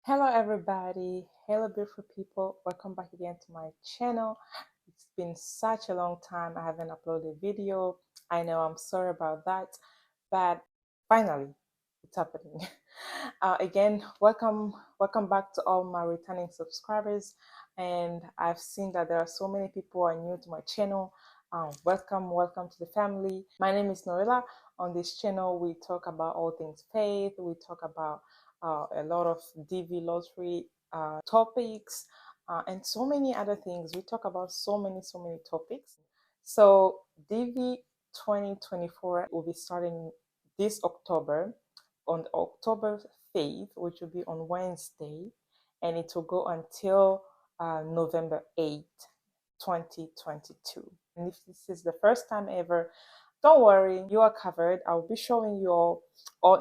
Hello, everybody. Hello, beautiful people. Welcome back again to my channel. It's been such a long time. I haven't uploaded a video. I know, I'm sorry about that, but finally, it's happening. Again, welcome back to all my returning subscribers. And I've seen that there are so many people who are new to my channel. Welcome to the family. My name is Norilla. On this channel, we talk about all things faith. We talk about a lot of DV lottery topics, and so many other things. We talk about so many topics. So DV 2024 will be starting this October, on October 5th, which will be on Wednesday, and it will go until November 8th, 2022. And if this is the first time ever, don't worry, you are covered. I'll be showing you all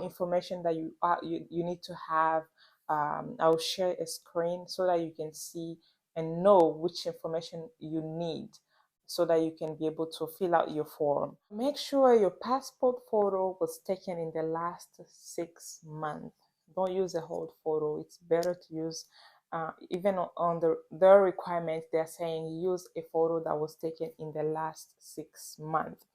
information that you need to have. I'll share a screen so that you can see and know which information you need so that you can be able to fill out your form. Make sure your passport photo was taken in the last 6 months. Don't use a old photo. It's better to use even on the requirements, they're saying use a photo that was taken in the last 6 months.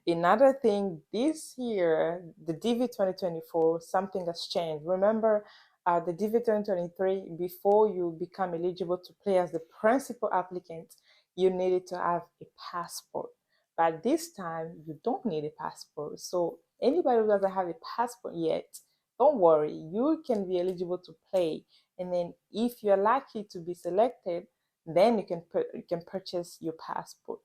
Another thing, this year, the DV 2024, something has changed. Remember, the DV 2023, before you become eligible to play as the principal applicant, you needed to have a passport. But this time, you don't need a passport. So anybody who doesn't have a passport yet, don't worry, you can be eligible to play. And then if you're lucky to be selected, then you can purchase your passport.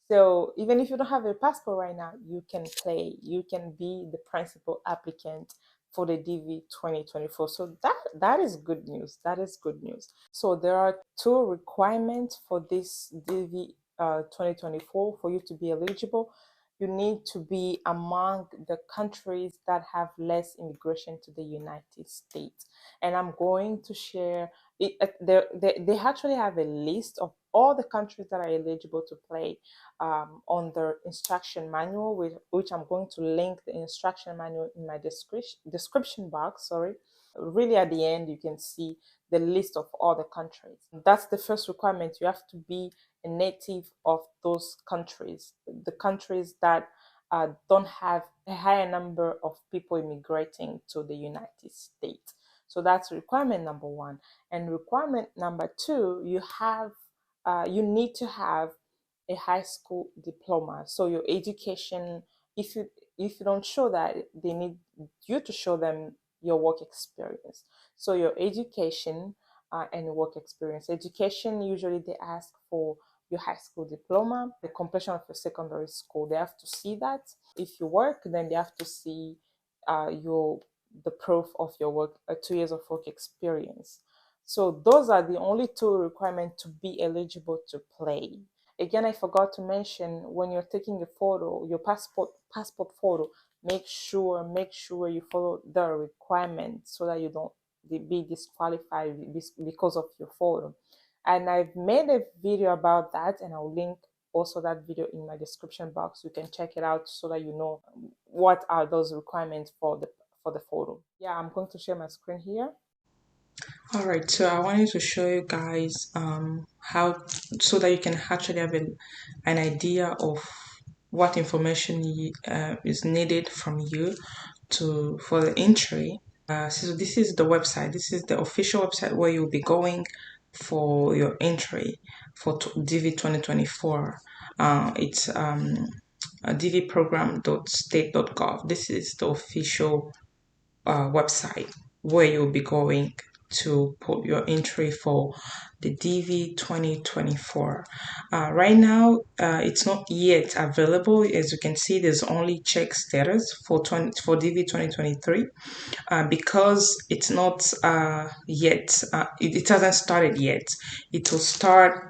So even if you don't have a passport right now, you can play. You can be the principal applicant for the DV 2024. So that is good news. That is good news. So there are two requirements for this DV 2024 for you to be eligible. You need to be among the countries that have less immigration to the United States. And I'm going to share it. They actually have a list of all the countries that are eligible to play on the instruction manual, which I'm going to link the instruction manual in my description box. Sorry. Really, at the end, you can see the list of all the countries. That's the first requirement. You have to be a native of those countries, the countries that don't have a higher number of people immigrating to the United States. So that's requirement number one. And requirement number two, you need to have a high school diploma. So your education, if you don't show that, they need you to show them your work experience. So your education and work experience. Education, usually they ask for your high school diploma, the completion of your secondary school. They have to see that. If you work, then they have to see your the proof of your work, 2 years of work experience. So those are the only two requirements to be eligible to play. Again, I forgot to mention, when you're taking a photo, your passport photo, make sure you follow the requirements so that you don't be disqualified because of your photo. And I've made a video about that, and I'll link also that video in my description box. You can check it out so that you know what are those requirements for the photo. Yeah, I'm going to share my screen here. All right, so I wanted to show you guys how so that you can actually have an idea of what information is needed from you for the entry. So this is the website. This is the official website where you'll be going for your entry for DV 2024. It's dvprogram.state.gov. This is the official website where you'll be going to put your entry for the DV 2024. Right now, it's not yet available. As you can see, there's only check status for DV 2023 because it's not yet, it hasn't started yet. It will start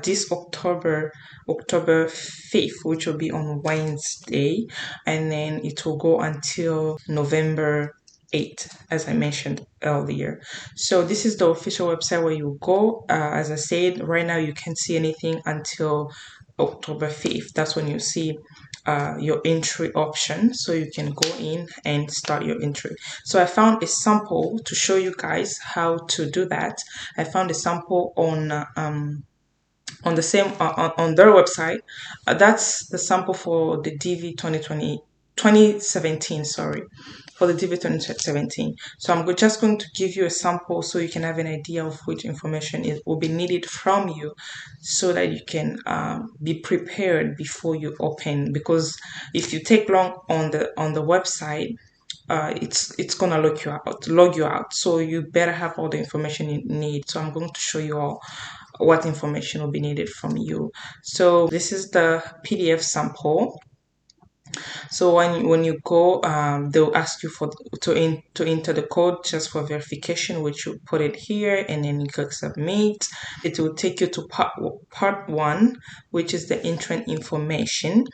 this October 5th, which will be on Wednesday, and then it will go until November 8th, as I mentioned earlier. So this is the official website where you go. As I said, right now you can't see anything until October 5th. That's when you see your entry option, so you can go in and start your entry. So I found a sample to show you guys how to do that. I found a sample on the same on their website. That's the sample for the DV 2017, sorry, for the DV 2017. So I'm just going to give you a sample so you can have an idea of which information will be needed from you, so that you can be prepared before you open. Because if you take long on the website, it's gonna log you out. So you better have all the information you need. So I'm going to show you all what information will be needed from you. So this is the PDF sample. So when you go, they'll ask you to enter the code just for verification, which you put it here, and then you click submit. It will take you to part one, which is the entrant information.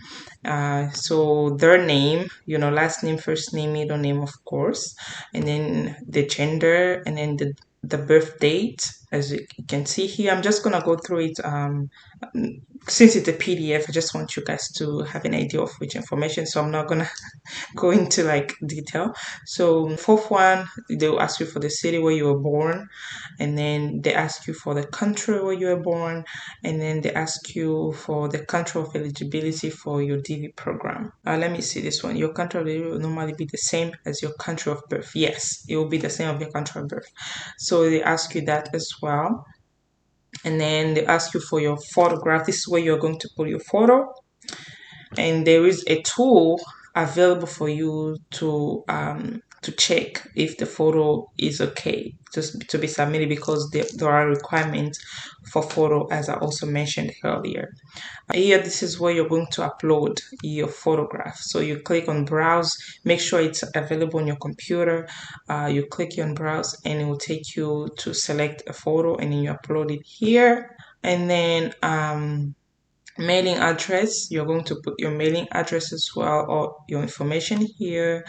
So their name, last name, first name, middle name, of course, and then the gender, and then the birth date, as you can see here. I'm just gonna go through it. Since it's a PDF, I just want you guys to have an idea of which information, so I'm not gonna go into like detail. So fourth one, they'll ask you for the city where you were born, and then they ask you for the country where you were born, and then they ask you for the country of eligibility for your DV program. Let me see this one. Your country of eligibility will normally be the same as your country of birth. Yes, it will be the same of your country of birth. So they ask you that as well. And then they ask you for your photograph. This is where you're going to put your photo. And there is a tool available for you to check if the photo is okay to be submitted, because there are requirements for photo, as I also mentioned earlier. Here, this is where you're going to upload your photograph. So you click on browse, make sure it's available on your computer. You click on browse, and it will take you to select a photo, and then you upload it here. And then mailing address, you're going to put your mailing address as well, or your information here.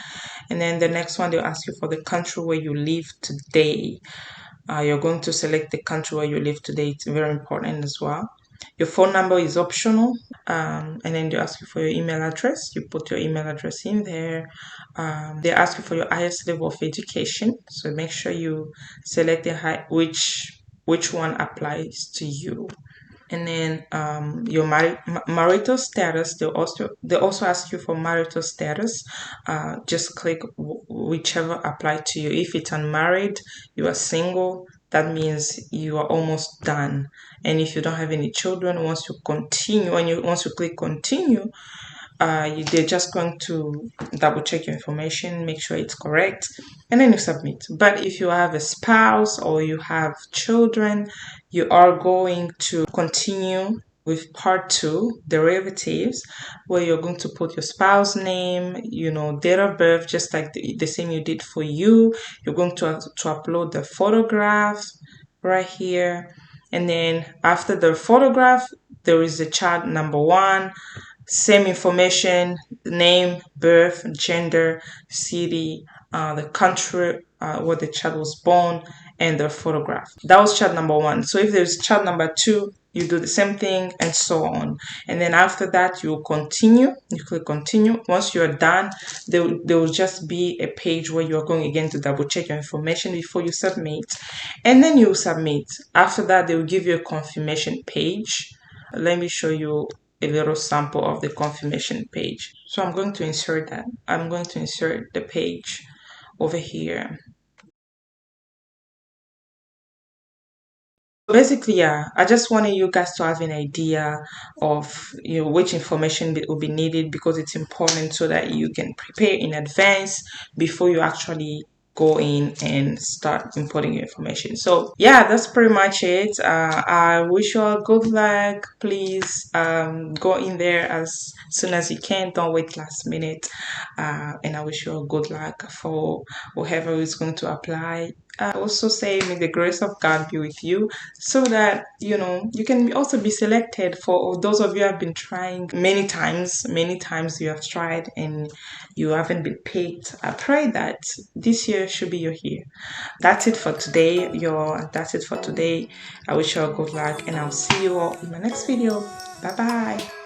And then the next one, they'll ask you for the country where you live today. You're going to select the country where you live today. It's very important as well. Your phone number is optional. And then they ask you for your email address. You put your email address in there. They ask you for your highest level of education. So make sure you select which one applies to you. And then your marital status, they also ask you for marital status. Just click whichever apply to you. If it's unmarried, you are single, that means you are almost done. And if you don't have any children, once you click continue, they're just going to double check your information, make sure it's correct, and then you submit. But if you have a spouse or you have children, you are going to continue with part two, derivatives, where you're going to put your spouse name, date of birth, just like the same you did for you. You're going to upload the photograph right here. And then after the photograph, there is the child number one. Same information: name, birth, gender, city, the country where the child was born, and the photograph. That was child number one. So if there's child number two, you do the same thing, and so on. And then after that, you continue. You click continue. Once you're done, there will just be a page where you're going again to double check your information before you submit. And then you submit. After that, they will give you a confirmation page. Let me show you a little sample of the confirmation page. So I'm going to insert that. I'm going to insert the page over here. Basically, yeah, I just wanted you guys to have an idea of which information will be needed, because it's important so that you can prepare in advance before you actually go in and start importing your information. So yeah, that's pretty much it. I wish you all good luck. Please go in there as soon as you can. Don't wait last minute. And I wish you all good luck for whoever is going to apply. I also say, may the grace of God be with you, so that you can also be selected. For those of you who have been trying many times you have tried and you haven't been picked, I pray that this year should be your year. That's it for today, That's it for today. I wish you all good luck, and I'll see you all in my next video. Bye bye.